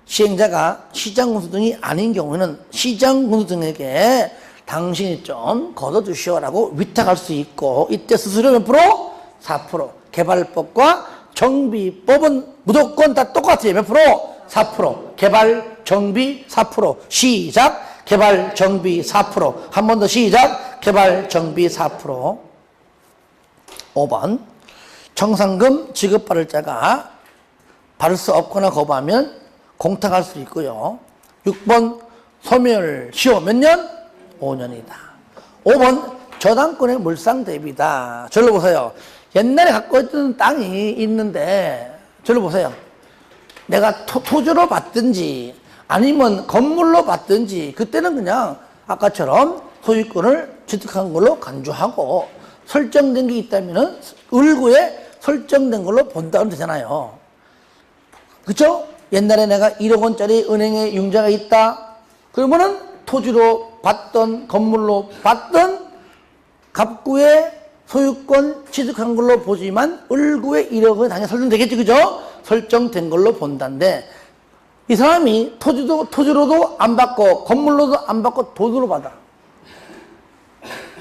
시행자가 시장, 군수 등이 아닌 경우에는 시장, 군수 등에게 당신이 좀 걷어주시오라고 위탁할 수 있고, 이때 수수료 몇 프로? 4%. 개발법과 정비법은 무조건 다 똑같아요. 몇 프로? 4%. 개발, 정비 4%. 시작. 개발, 정비 4%. 한 번 더 시작. 개발, 정비 4%. 5번. 청산금 지급받을 자가 받을 수 없거나 거부하면 공탁할 수 있고요. 6번. 소멸시효 몇 년? 5년이다. 5번. 저당권의 물상 대비다. 저를 보세요. 옛날에 갖고 있던 땅이 있는데, 저를 보세요. 내가 토지로 받든지 아니면 건물로 받든지 그때는 그냥 아까처럼 소유권을 취득한 걸로 간주하고 설정된 게 있다면은 을구에 설정된 걸로 본다면 되잖아요. 그쵸? 옛날에 내가 1억 원짜리 은행에 융자가 있다. 그러면은 토지로 받던 건물로 받던 갑구에 소유권 취득한 걸로 보지만 을구에 1억 원이 당연히 설정되겠지. 그죠? 설정된 걸로 본다는데 이 사람이 토지로도 안 받고 건물로도 안 받고 돈으로 받아.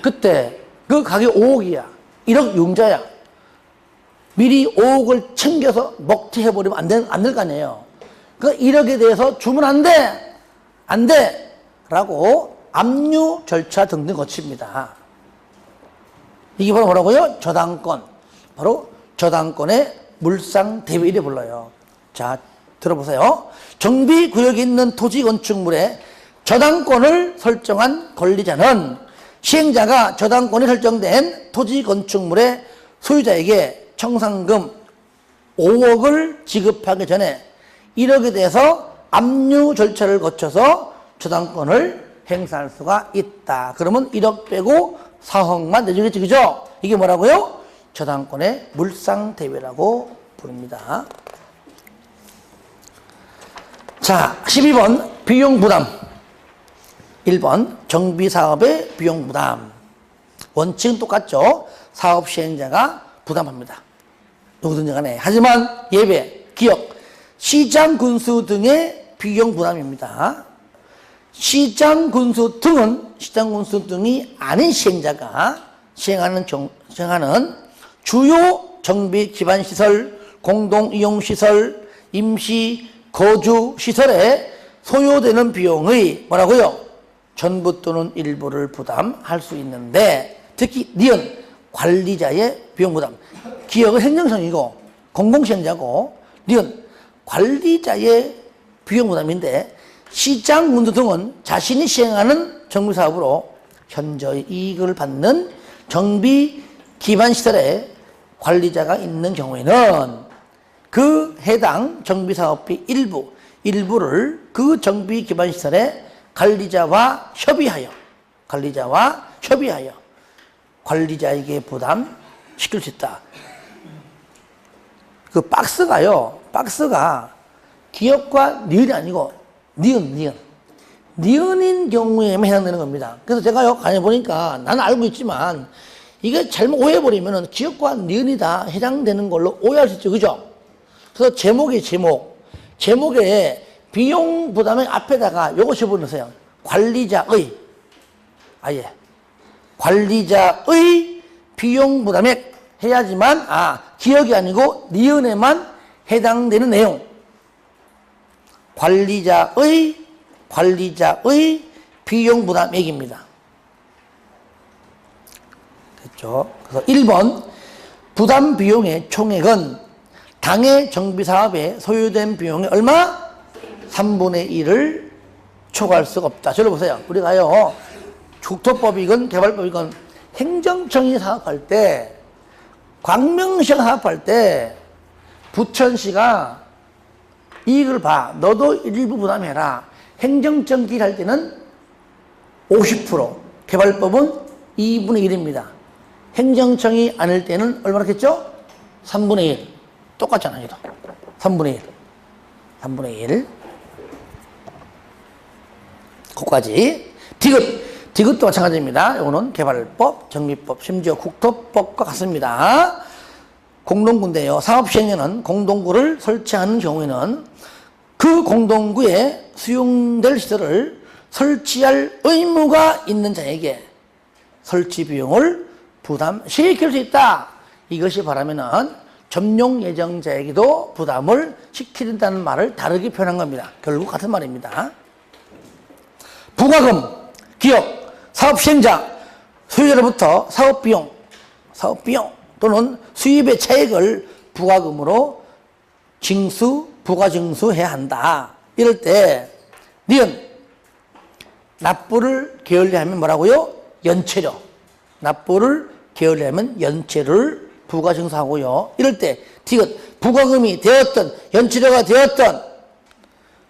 그때 그 가격 5억이야. 1억 융자야. 미리 5억을 챙겨서 먹튀해버리면 안 될 거 아니에요. 그 1억에 대해서 주면 안 돼! 안 돼! 라고 압류 절차 등등 거칩니다. 이게 바로 뭐라고요? 저당권. 바로 저당권의 물상대비를 불러요. 자, 들어보세요. 정비구역에 있는 토지 건축물에 저당권을 설정한 권리자는 시행자가 저당권이 설정된 토지 건축물의 소유자에게 청산금 5억을 지급하기 전에 1억에 대해서 압류 절차를 거쳐서 저당권을 행사할 수가 있다. 그러면 1억 빼고 4억만 내주겠지. 그죠? 이게 뭐라고요? 저당권의 물상대비라고 부릅니다. 자, 12번 비용부담. 1번 정비사업의 비용부담. 원칙은 똑같죠. 사업 시행자가 부담합니다. 누구든지 간에. 하지만 예배, 기업, 시장 군수 등의 비용 부담입니다. 시장 군수 등이 아닌 시행자가 시행하는 주요 정비 기반 시설, 공동 이용 시설, 임시 거주 시설에 소요되는 비용의 뭐라고요? 전부 또는 일부를 부담할 수 있는데 특히 니은 관리자의 비용 부담. 기업은 행정성이고 공공시행자고 니은 관리자의 비용 부담인데 시장 군수 등은 자신이 시행하는 정비사업으로 현저히 이익을 받는 정비 기반 시설에 관리자가 있는 경우에는 그 해당 정비사업비 일부를 그 정비 기반 시설에 관리자와 협의하여 관리자에게 부담시킬 수 있다. 그 박스가 기업과 니은이 아니고 니은인 경우에만 해당되는 겁니다. 그래서 제가요 간에 보니까 나는 알고 있지만 이게 잘못 오해해버리면 기업과 니은이 다 해당되는 걸로 오해할 수 있죠. 그죠? 그래서 제목에 비용 부담의 앞에다가 요거 집어넣으세요. 관리자의 비용 부담액 해야지만 기억이 아니고 니은에만 해당되는 내용. 관리자의 비용 부담액입니다. 됐죠? 그래서 1번 부담 비용의 총액은 당해 정비사업에 소요된 비용의 얼마? 3분의 1을 초과할 수가 없다. 저를 보세요. 우리가요, 국토법이건 개발법이건 행정청이 사업할 때, 광명시가 사업할 때, 부천시가 이익을 봐. 너도 일부 부담해라. 행정청 길할 때는 50%, 개발법은 2분의 1입니다. 행정청이 아닐 때는 얼마나겠죠? 3분의 1. 똑같잖아요. 이도 3분의 1. 거기까지. 디귿도 마찬가지입니다. 이거는 개발법, 정비법, 심지어 국토법과 같습니다. 공동구인데요. 사업시행에는 공동구를 설치하는 경우에는 그 공동구에 수용될 시설을 설치할 의무가 있는 자에게 설치 비용을 부담시킬 수 있다. 이것이 바라면은 점용 예정자에게도 부담을 시키는다는 말을 다르게 표현한 겁니다. 결국 같은 말입니다. 부과금, 기업, 사업 시행자, 소유자로부터 사업비용 또는 수입의 차액을 부과금으로 부과징수해야 한다. 이럴 때 니은 납부를 게을리하면 뭐라고요? 연체료. 납부를 게을리하면 연체를 부과징수하고요. 이럴 때 디귿 부과금이 되었던 연체료가 되었던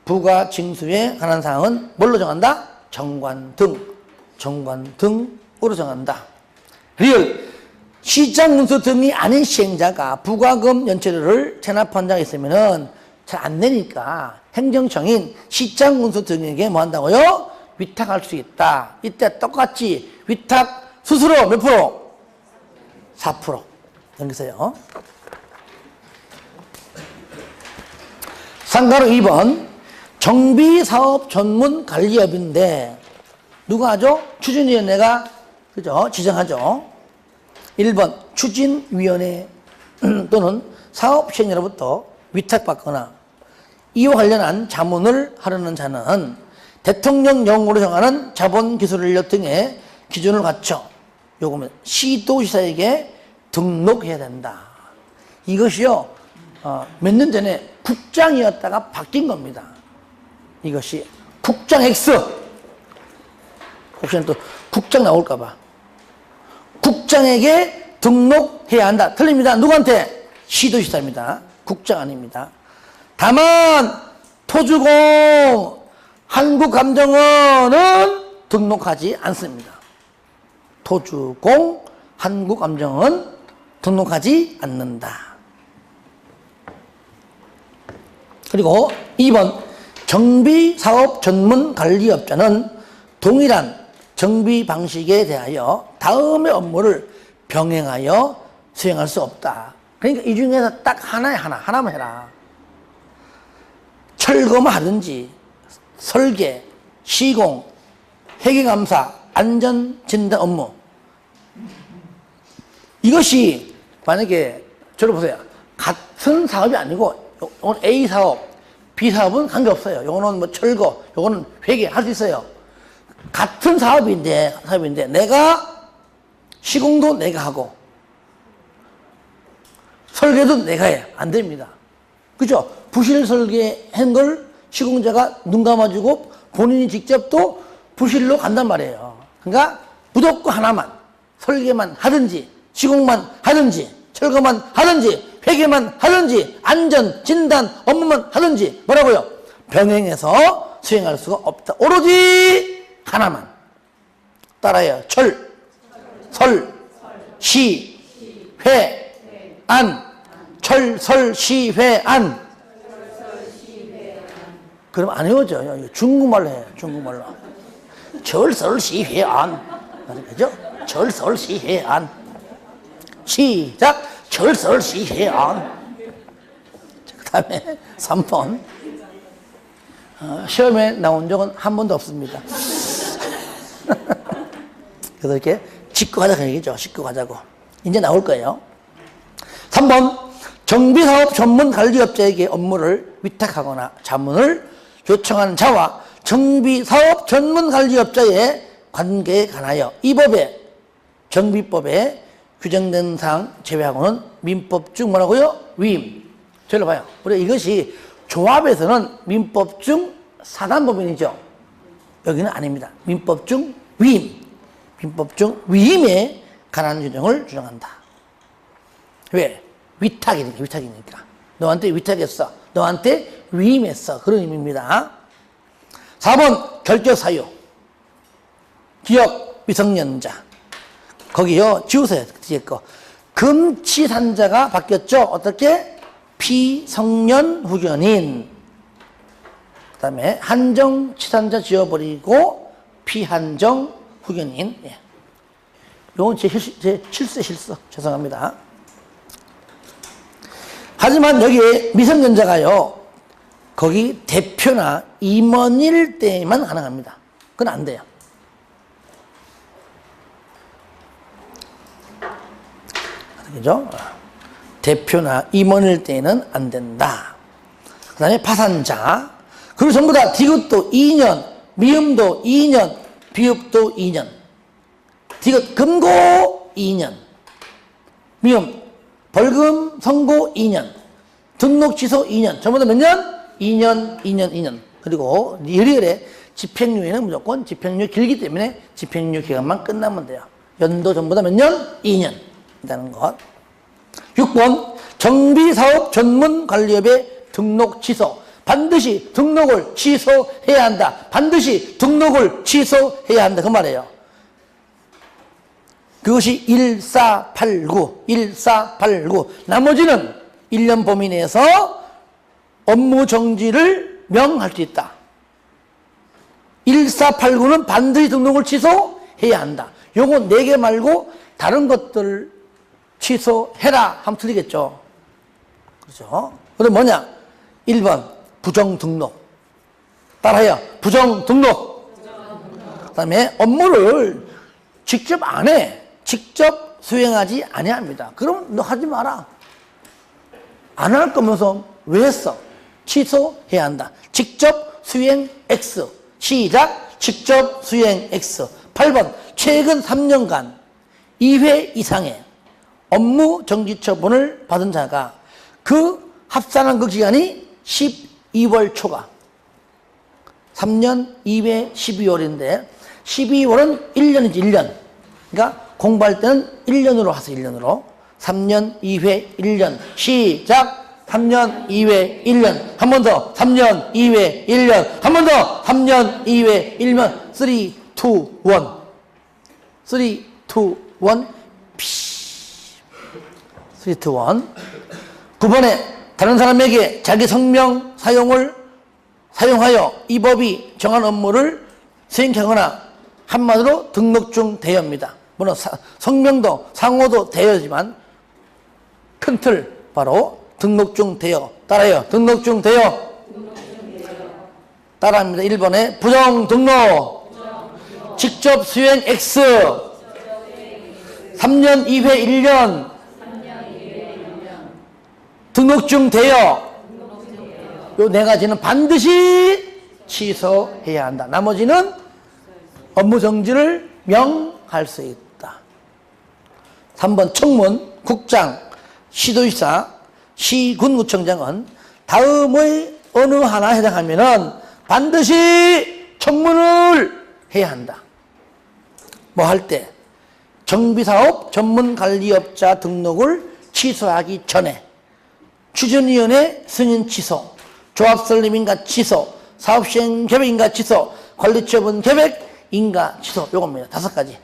부과징수에 관한 사항은 뭘로 정한다? 정관 등 정관 등으로 정한다. 리얼 시장문서 등이 아닌 시행자가 부과금 연체료를 체납한 자가 있으면은 잘 안 되니까 행정청인 시장문서 등에게 뭐 한다고요? 위탁할 수 있다. 이때 똑같이 위탁 수수료 몇 프로? 4%. 여기서요. 상가로 2번 정비사업 전문 관리업인데 누가 하죠? 추진위원회가 그죠? 지정하죠. 1번 추진위원회 또는 사업시행자로부터 위탁받거나 이와 관련한 자문을 하려는 자는 대통령령으로 정하는 자본기술인력 등의 기준을 갖춰 요거는 시도지사에게 등록해야 된다. 이것이요 몇 년 전에 국장이었다가 바뀐 겁니다. 이것이 국장 X 혹시나 또 국장 나올까 봐 국장에게 등록해야 한다. 틀립니다. 누구한테? 시도지사입니다. 국장 아닙니다. 다만 토주공 한국감정원은 등록하지 않습니다. 토주공 한국감정원 등록하지 않는다. 그리고 2번 정비사업 전문관리업자는 동일한 정비 방식에 대하여 다음의 업무를 병행하여 수행할 수 없다. 그러니까 이 중에서 딱 하나에 하나만 해라. 철거만 하든지 설계, 시공, 회계감사, 안전진단 업무 이것이 만약에 저를 보세요. 같은 사업이 아니고 이건 A 사업, B 사업은 관계없어요. 이거는 뭐 철거, 이거는 회계 할 수 있어요. 같은 사업인데 내가 시공도 내가 하고 설계도 내가 해. 안 됩니다. 그죠? 부실 설계한 걸 시공자가 눈 감아주고 본인이 직접 또 부실로 간단 말이에요. 그러니까 무조건 하나만 설계만 하든지 시공만 하든지 철거만 하든지 회계만 하든지 안전 진단 업무만 하든지 뭐라고요? 병행해서 수행할 수가 없다. 오로지 하나만 따라해요. 철, 설, 시, 회, 안. 철, 설, 시, 회, 안. 그럼 안 외워져요. 중국말로 해요. 중국말로. 철, 설, 시, 회, 안. 그죠? 철, 설, 시, 회, 안. 시작. 철, 설, 시, 회, 안. 그 다음에 3번. 시험에 나온 적은 한 번도 없습니다. 그래서 이렇게 짚고 가자 그 얘기죠. 짚고 가자고. 이제 나올 거예요. 3번 정비사업 전문관리업자에게 업무를 위탁하거나 자문을 요청하는 자와 정비사업 전문관리업자의 관계에 관하여 이 법에 정비법에 규정된 사항 제외하고는 민법 중 뭐라고요? 위임. 저를 봐요. 우리 이것이 조합에서는 민법 중 사단법인이죠. 여기는 아닙니다. 민법 중 위임. 민법 중 위임에 관한 규정을 주장한다. 왜? 위탁이니까. 너한테 위탁했어. 너한테 위임했어. 그런 의미입니다. 4번 결격 사유. 기억 미성년자. 거기요. 지우세요. 뒤에 거. 금치산자가 바뀌었죠. 어떻게? 피성년 후견인. 그 다음에 한정치산자 지워버리고 피한정 후견인. 예. 요건 제 실수. 죄송합니다. 하지만 여기에 미성년자가요, 거기 대표나 임원일 때만 가능합니다. 그건 안 돼요. 그죠? 대표나 임원일 때는 안 된다. 그 다음에 파산자. 그리고 전부 다 디귿도 2년, 미음도 2년, 비읍도 2년. 디귿 금고 2년. 미음 벌금 선고 2년. 등록 취소 2년. 전부 다 몇 년? 2년. 그리고 일일에 집행유예는 무조건 집행유예 길기 때문에 집행유예 기간만 끝나면 돼요. 연도 전부 다 몇 년? 2년. 이라는 것. 6번 정비사업 전문관리업의 등록 취소. 반드시 등록을 취소해야 한다. 반드시 등록을 취소해야 한다. 그 말이에요. 그것이 1489. 나머지는 1년 범위 내에서 업무 정지를 명할 수 있다. 1489는 반드시 등록을 취소해야 한다. 요거 4개 말고 다른 것들 취소해라 하면 틀리겠죠. 그렇죠? 그럼 뭐냐? 1번 부정 등록. 따라해요. 부정 등록. 그 다음에 업무를 직접 안 해. 직접 수행하지 아니합니다. 그럼 너 하지 마라. 안 할 거면서 왜 했어? 취소해야 한다. 직접 수행 X. 시작. 직접 수행 X. 8번 최근 3년간 2회 이상의 업무 정지 처분을 받은 자가 그 합산한 그 기간이 12월 초가 3년 2회 12월인데 12월은 1년이지 1년. 그러니까 공부할 때는 1년으로 하세요. 1년으로. 3년 2회 1년. 시작. 3년 2회 1년. 한 번 더. 3년 2회 1년. 한 번 더. 3년 2회 1년. 3, 2, 1. 3, 2, 1. 3, 2, 1. 9번에 다른 사람에게 자기 성명 사용하여 이 법이 정한 업무를 수행하거나 한마디로 등록 중 대여입니다. 물론 성명도 상호도 대여지만 큰 틀 바로 등록 중 대여. 따라해요. 등록 중 대여. 따라합니다. 1번에 부정 등록. 직접 수행 X. 3년 2회 1년. 등록 중 대여. 요 4가지는 반드시 취소해야 한다. 나머지는 업무 정지를 명할 수 있다. 3번 청문, 국장, 시도지사, 시군구청장은 다음의 어느 하나 해당하면은 반드시 청문을 해야 한다. 뭐 할 때? 정비사업 전문관리업자 등록을 취소하기 전에 추진위원회 승인 취소, 조합설립인가 취소, 사업시행 계획인가 취소, 관리처분 계획 인가 취소. 요겁니다. 5가지.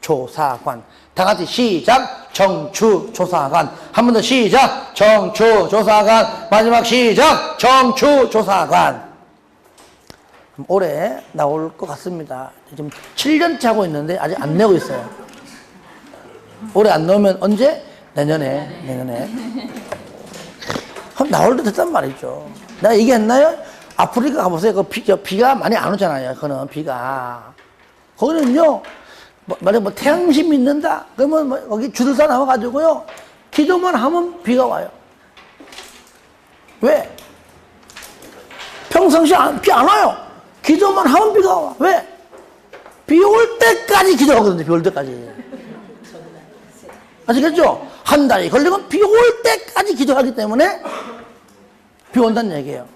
정추조사관. 다 같이 시작. 정추조사관. 한 번 더 시작. 정추조사관. 마지막 시작. 정추조사관. 올해 나올 것 같습니다. 지금 7년째 하고 있는데 아직 안 내고 있어요. 올해 안 나오면 언제? 내년에. 나올 때 됐단 말이죠. 내가 얘기했나요? 아프리카 가보세요. 비가 많이 안 오잖아요. 그거는 비가. 거기는요, 만약에 태양신 믿는다? 그러면 거기 주들사 나와가지고요, 기도만 하면 비가 와요. 왜? 평상시에 비 안 와요. 기도만 하면 비가 와. 왜? 비 올 때까지 기도하거든요. 비 올 때까지. 아시겠죠? 한 달이 걸리면 비 올 때까지 기도하기 때문에 비 온다는 얘기예요.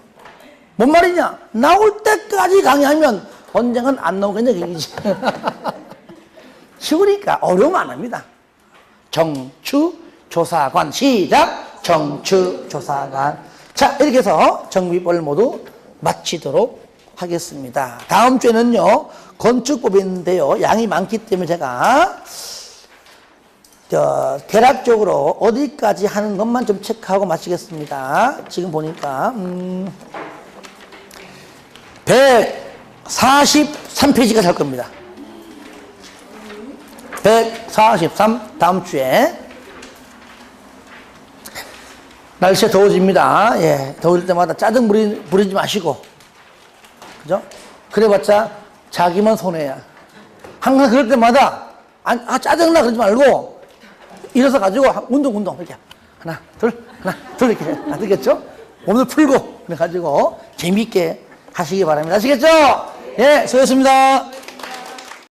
뭔 말이냐? 나올 때까지 강의하면 언젠간 안 나오겠냐, 얘기지. 쉬우니까 어려우면 안 합니다. 정추조사관. 시작. 정추조사관. 자, 이렇게 해서 정비법을 모두 마치도록 하겠습니다. 다음 주에는요, 건축법인데요, 양이 많기 때문에 제가 대략적으로 어디까지 하는 것만 좀 체크하고 마치겠습니다. 지금 보니까 143페이지까지 할 겁니다. 143 다음 주에. 날씨가 더워집니다. 예, 더울 때마다 짜증 부리지 마시고, 그죠? 그래봤자 자기만 손해야. 항상 그럴 때마다 짜증나 그러지 말고 일어서 가지고 운동 이렇게 하나 둘 이렇게 되겠죠? 몸을 풀고 그래 가지고 재미있게 하시기 바랍니다. 아시겠죠? 예, 수고했습니다.